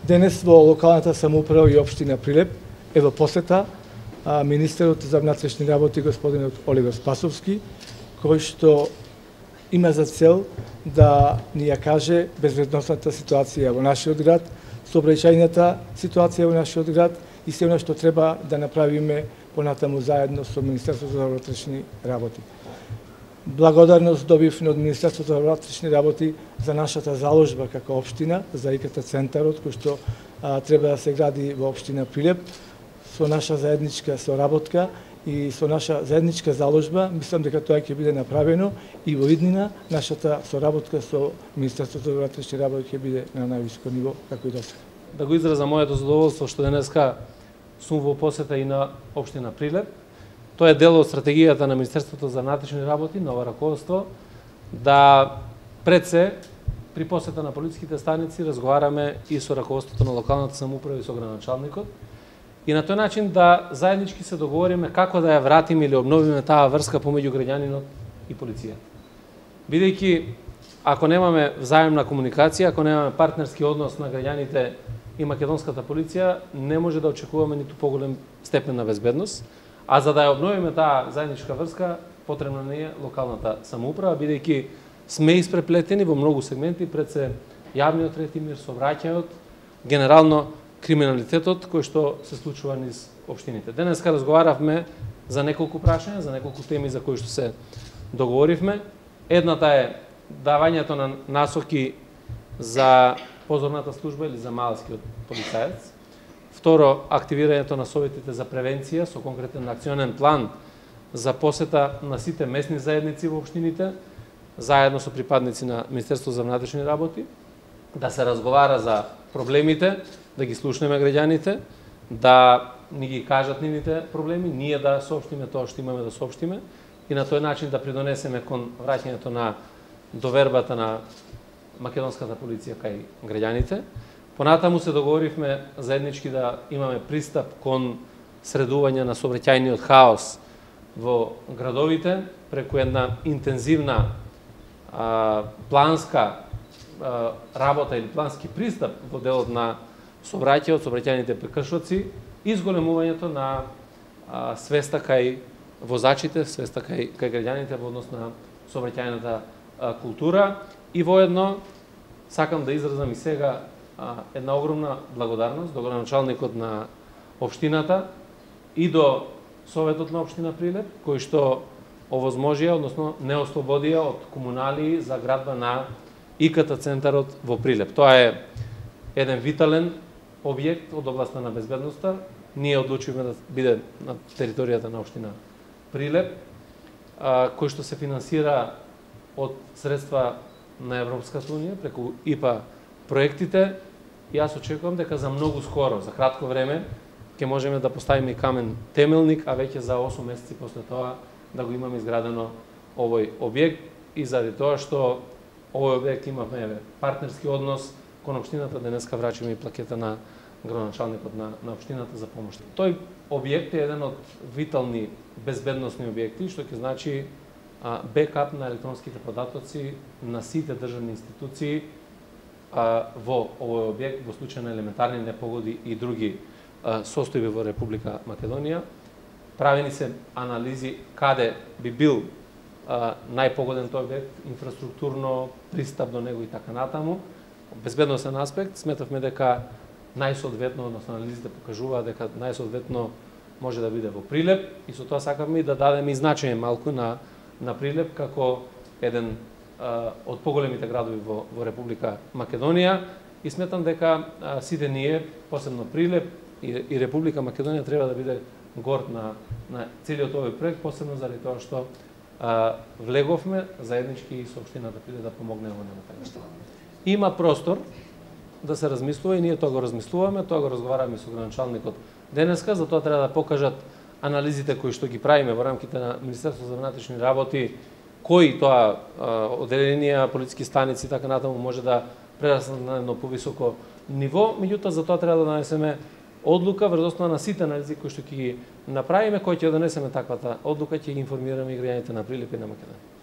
Денес во локалната самоуправа и општина Прилеп е во посета министерот за внатрешни работи господинот Оливер Спасовски, кој што има за цел да ни ја каже безбедносната ситуација во нашиот град, сообраќајната ситуација во нашиот град и се она што треба да направиме понатаму заедно со Министерството за внатрешни работи. Благодарност добивме од Министерството за внатрешни работи за нашата заложба како општина, за ИКТ центарот кој што треба да се гради во општина Прилеп, со наша заедничка соработка и со наша заедничка заложба, мислам дека тоа ќе биде направено и во иднина нашата соработка со Министерството за внатрешни работи ќе биде на највисоко ниво како и досега. Да го изразам моето задоволство што денеска сум во посета и на општина Прилеп. Тоа е дел од стратегијата на Министерството за внатрешни работи, ново раководство, да пред се при посета на полициските станици разговараме и со раководството на локалната самоуправа и со градоначалникот и на тој начин да заеднички се договориме како да ја вратиме или обновиме таа врска помеѓу граѓанинот и полицијата. Бидејќи ако немаме взаемна комуникација, ако немаме партнерски однос на граѓаните и македонската полиција, не може да очекуваме ниту поголем степен на безбедност. А за да ја обновиме таа заедничка врска, потребна не е локалната самоуправа, бидејќи сме испреплетени во многу сегменти, пред се јавниот ред и мир, сообраќајот, генерално криминалитетот кој што се случува низ општините. Денеска разговаравме за неколку прашања, за неколку теми за кои што се договоривме. Едната е давањето на насоки за позорната служба или за малскиот полицаец. Второ, активирањето на советите за превенција со конкретен акционен план за посета на сите местни заедници во општините, заедно со припадници на Министерството за внатрешни работи, да се разговара за проблемите, да ги слушнеме граѓаните, да ни ги кажат нивните проблеми, ние да соопштиме тоа што имаме да соопштиме и на тој начин да придонесеме кон враќањето на довербата на македонската полиција кај граѓаните. Понатаму се договоривме заеднички да имаме пристап кон средување на сообраќајниот хаос во градовите преку една интензивна планска работа или плански пристап во делот на сообраќајните прекршоци и зголемувањето на свеста кај возачите, свеста кај граѓаните во однос на сообраќајната култура и воедно сакам да изразам и сега една огромна благодарност до градоначалникот на општината и до Советот на општина Прилеп, кој што овозможија, односно не ослободија од комунали за градба на ИКТ центарот во Прилеп. Тоа е еден витален објект од областа на безбедноста. Ние одлучивме да биде на територијата на општина Прилеп, кој што се финансира од средства на Европската унија преку ИПА проектите. И јас очекувам дека за многу скоро, за кратко време, ќе можеме да поставиме камен темелник, а веќе за 8 месеци после тоа да го имаме изградено овој објект и заради тоа што овој објект имаме партнерски однос кон општината, денеска врачиме и плакета на градоначалникот на општината за помош. Тој објект е еден од витални безбедносни објекти, што ќе значи бекап на електронските податоци на сите државни институции во овој објект во случај на елементарни непогоди и други состојби во Република Македонија. Правени се анализи каде би бил најпогоден тој објект, инфраструктурно, пристап до него и така натаму. Безбедносен аспект, сметавме дека најсоодветно, односно анализите покажуваат дека најсоодветно може да биде во Прилеп и со тоа сакавме и да дадеме и значење малку на Прилеп како еден од поголемите градови во Република Македонија и сметам дека сите ние, посебно Прилеп и Република Македонија треба да биде горд на целиот овој проект, посебно заради тоа што влеговме заеднички и со општината Прилеп да помогнеме во него. Има простор да се размислува и ние тоа го размислуваме, тоа го разговараме со градоначалникот денеска, затоа треба да покажат анализите кои што ги правиме во рамките на Министерството за внатрешни работи, кои тоа одделенија, полициски станици и така натаму може да прераснат на едно повисоко ниво, меѓутоа за тоа треба да донесеме одлука врз основа на сите анализи кои што ќе ги направиме, кои ќе донесеме таквата одлука, ќе ги информираме и граѓаните на Прилеп и на Македонија.